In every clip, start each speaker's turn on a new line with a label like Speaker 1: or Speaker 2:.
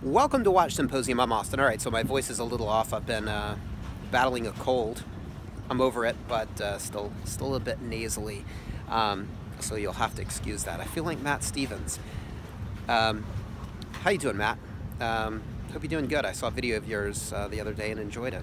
Speaker 1: Welcome to Watch Symposium. I'm Austin. All right, so my voice is a little off. I've been battling a cold. I'm over it, but still a bit nasally. So you'll have to excuse that. I feel like Matt Stevens. How you doing, Matt? Hope you're doing good. I saw a video of yours the other day and enjoyed it.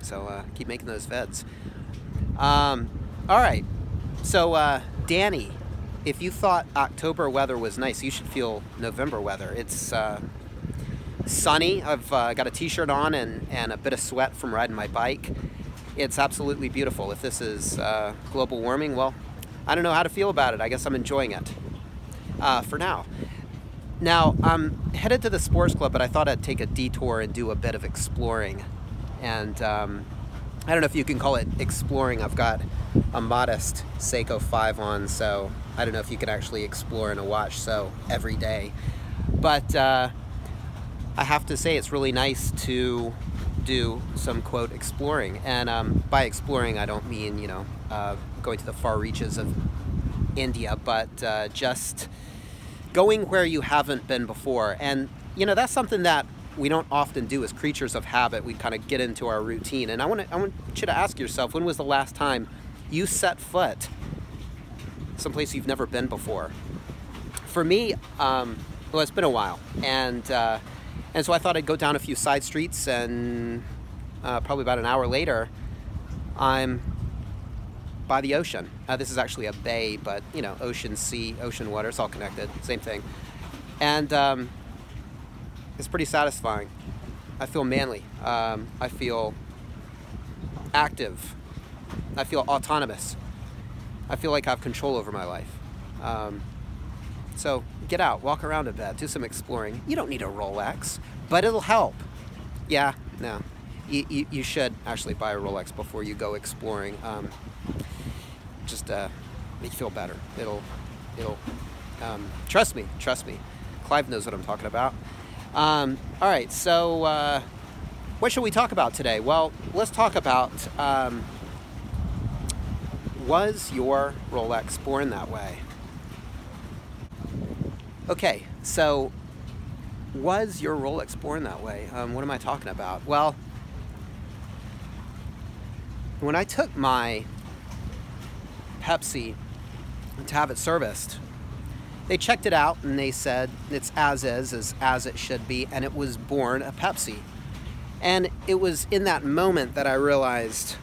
Speaker 1: So keep making those vids. All right. So Danny, if you thought October weather was nice, you should feel November weather. It's sunny. I've got a t-shirt on and a bit of sweat from riding my bike. It's absolutely beautiful. If this is global warming, well, I don't know how to feel about it. I guess I'm enjoying it for now. Now, I'm headed to the sports club, but I thought I'd take a detour and do a bit of exploring. And I don't know if you can call it exploring. I've got a modest Seiko 5 on, so I don't know if you could actually explore in a watch so every day. But I have to say it's really nice to do some, quote, exploring. And by exploring, I don't mean, you know, going to the far reaches of India, but just going where you haven't been before. And, you know, that's something that we don't often do as creatures of habit. We kind of get into our routine. And I want you to ask yourself, when was the last time you set foot someplace you've never been before? For me, well, it's been a while. And so I thought I'd go down a few side streets, and probably about an hour later, I'm by the ocean. This is actually a bay, but, you know, ocean, sea, ocean, water, it's all connected, same thing. And it's pretty satisfying. I feel manly. I feel active. I feel autonomous. I feel like I have control over my life. So get out, walk around a bit, do some exploring. You don't need a Rolex, but it'll help. Yeah, no. You should actually buy a Rolex before you go exploring. Just make you feel better. It'll trust me. Clive knows what I'm talking about. All right, so what should we talk about today? Well, let's talk about, was your Rolex born that way? Okay, so was your Rolex born that way? What am I talking about? Well, when I took my Pepsi to have it serviced, they checked it out and they said it's as it should be, and it was born a Pepsi. And it was in that moment that I realized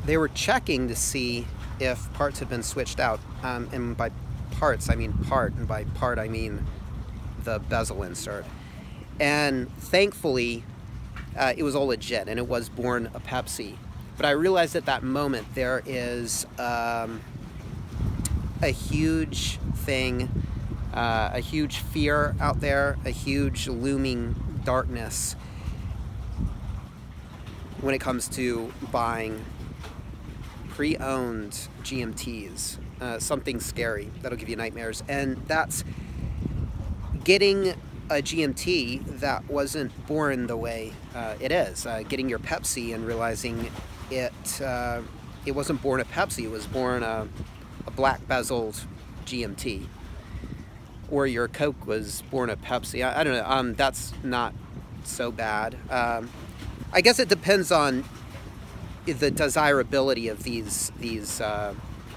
Speaker 1: they were checking to see if parts had been switched out. And by parts, I mean part, and by part, I mean the bezel insert. And thankfully, it was all legit, and it was born a Pepsi. But I realized at that moment there is a huge thing, a huge fear out there, a huge looming darkness when it comes to buying pre-owned GMTs. Something scary that'll give you nightmares, and that's getting a GMT that wasn't born the way it is. Getting your Pepsi and realizing it wasn't born a Pepsi, it was born a black bezeled GMT. Or your Coke was born a Pepsi. I don't know. That's not so bad. I guess it depends on the desirability of these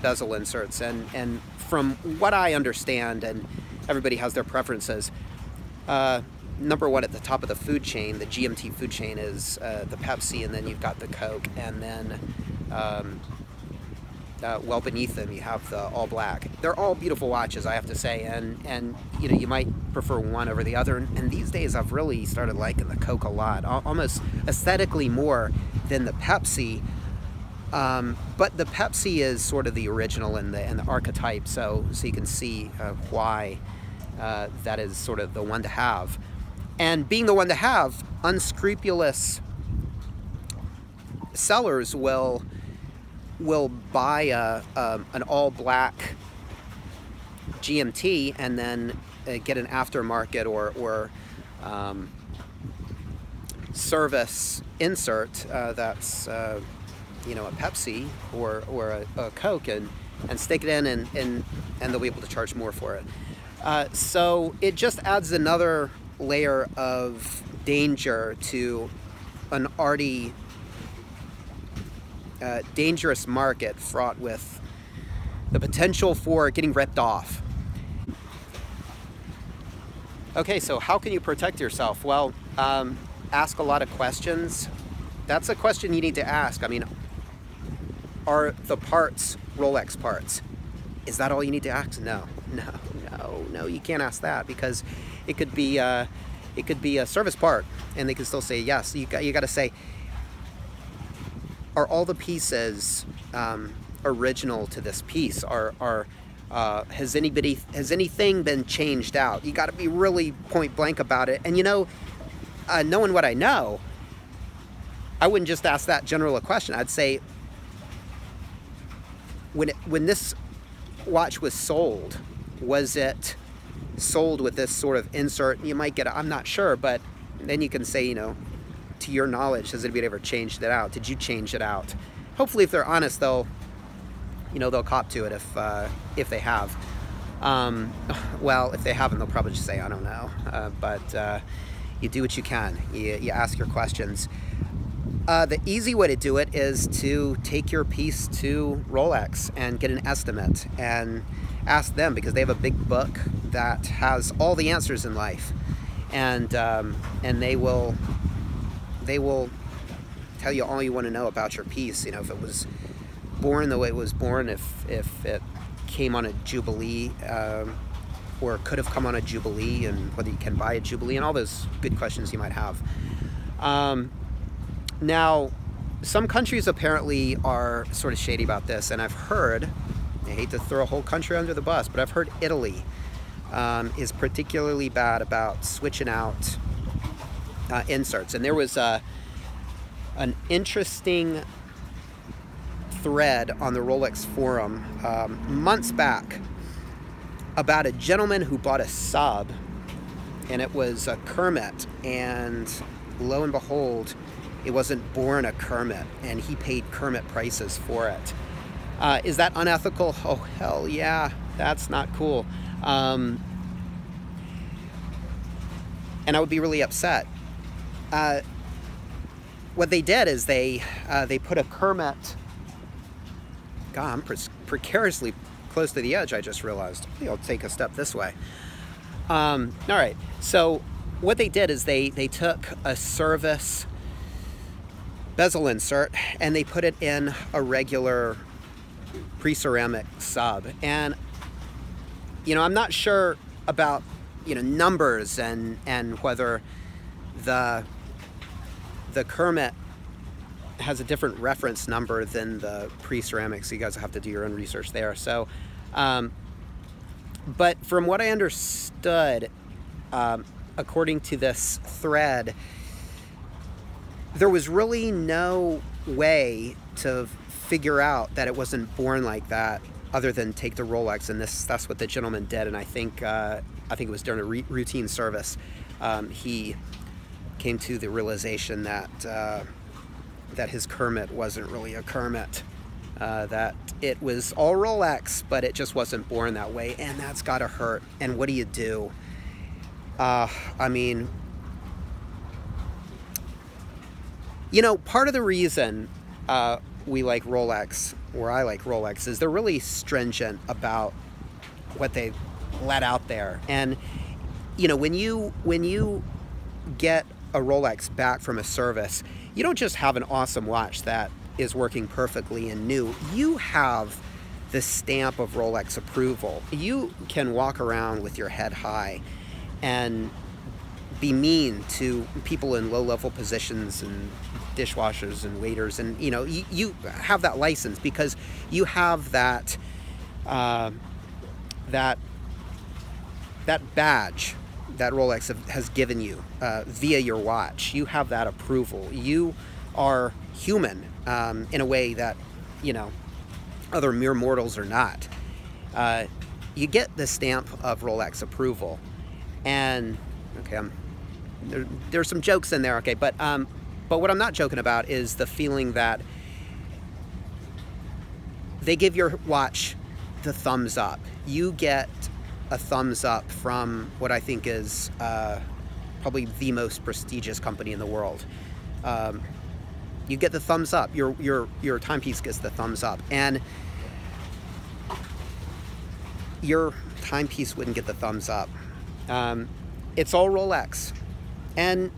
Speaker 1: bezel inserts, and from what I understand, and everybody has their preferences, number one at the top of the food chain, the GMT food chain, is the Pepsi, and then you've got the Coke, and then well beneath them you have the all black. They're all beautiful watches, I have to say, and you know, you might prefer one over the other, and these days I've really started liking the Coke a lot, almost aesthetically more than the Pepsi. But the Pepsi is sort of the original and the archetype, so you can see why that is sort of the one to have. And being the one to have, unscrupulous sellers will buy an all-black GMT and then get an aftermarket or service insert that's you know, a Pepsi or a Coke, and stick it in, and they'll be able to charge more for it. So it just adds another layer of danger to an already dangerous market fraught with the potential for getting ripped off. Okay, so how can you protect yourself? Well, ask a lot of questions. That's a question you need to ask. I mean, are the parts Rolex parts? Is that all you need to ask? No, you can't ask that, because it could be a service part, and they can still say yes. You got to say, are all the pieces original to this piece? Has anything been changed out? You got to be really point blank about it. And you know, knowing what I know, I wouldn't just ask that general a question. I'd say, when this watch was sold, was it sold with this sort of insert? You might get, I'm not sure, but then you can say, you know, to your knowledge, has anybody ever changed it out? Did you change it out? Hopefully, if they're honest, they'll cop to it if they have. Well, if they haven't, they'll probably just say, I don't know. But you do what you can. You ask your questions. The easy way to do it is to take your piece to Rolex and get an estimate and ask them, because they have a big book that has all the answers in life, and they will tell you all you want to know about your piece. You know, if it was born the way it was born, if it came on a Jubilee, or could have come on a Jubilee, and whether you can buy a Jubilee, and all those good questions you might have. Now, some countries apparently are sort of shady about this, and I've heard, I hate to throw a whole country under the bus, but I've heard Italy is particularly bad about switching out inserts. And there was an interesting thread on the Rolex forum months back about a gentleman who bought a sub, and it was a Kermit, and lo and behold, it wasn't born a Kermit, and he paid Kermit prices for it. Is that unethical? Oh, hell yeah, that's not cool. And I would be really upset. What they did is they put a Kermit. God, I'm precariously close to the edge, I just realized. I think I'll take a step this way. All right, so what they did is they took a service bezel insert and they put it in a regular pre-ceramic sub. And, you know, I'm not sure about, you know, numbers and whether the Kermit has a different reference number than the pre-ceramic, so you guys have to do your own research there. So, but from what I understood, according to this thread, there was really no way to figure out that it wasn't born like that, other than take the Rolex, and that's what the gentleman did. And I think it was during a routine service, he came to the realization that that his Kermit wasn't really a Kermit, that it was all Rolex, but it just wasn't born that way, and that's gotta hurt. And what do you do? I mean, you know, part of the reason we like Rolex, or I like Rolex, is they're really stringent about what they let out there. And, you know, when you get a Rolex back from a service, you don't just have an awesome watch that is working perfectly and new. You have the stamp of Rolex approval. You can walk around with your head high and be mean to people in low-level positions and dishwashers and waiters, and you know, you have that license because you have that that badge that Rolex has given you via your watch. You have that approval. You are human in a way that, you know, other mere mortals are not. You get the stamp of Rolex approval, and okay, there's some jokes in there, okay, but what I'm not joking about is the feeling that they give your watch the thumbs up. You get a thumbs up from what I think is probably the most prestigious company in the world. You get the thumbs up. Your timepiece gets the thumbs up, and your timepiece wouldn't get the thumbs up. It's all Rolex, and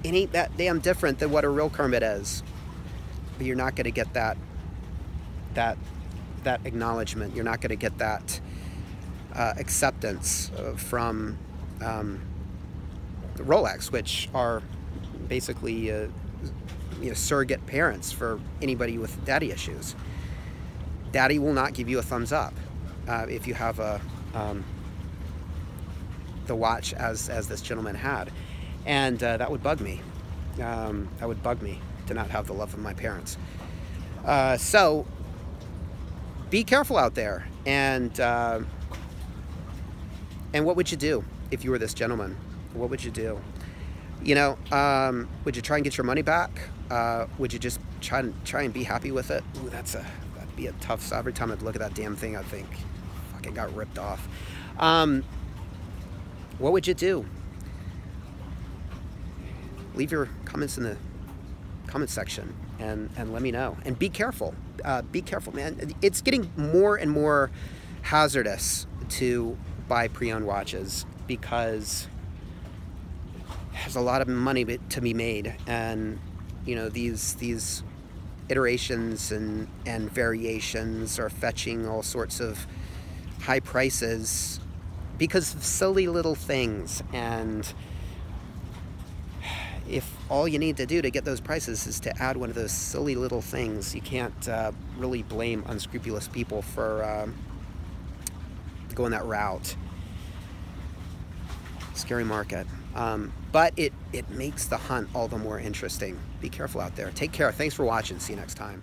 Speaker 1: it ain't that damn different than what a real Kermit is. But you're not going to get that acknowledgement. You're not going to get that acceptance from Rolex, which are basically surrogate parents for anybody with daddy issues. Daddy will not give you a thumbs up if you have the watch as this gentleman had, and that would bug me. That would bug me to not have the love of my parents. So be careful out there, and what would you do if you were this gentleman? What would you do? You know, would you try and get your money back? Would you just try and be happy with it? Ooh, that'd be a tough. So every time I'd look at that damn thing, I'd think, fucking got ripped off. What would you do? Leave your comments in the comment section and let me know. And be careful. Be careful, man. It's getting more and more hazardous to buy pre-owned watches because there's a lot of money to be made, and you know, these iterations and variations are fetching all sorts of high prices because of silly little things. And if all you need to do to get those prices is to add one of those silly little things, you can't really blame unscrupulous people for going that route. Scary market. But it makes the hunt all the more interesting. Be careful out there. Take care. Thanks for watching. See you next time.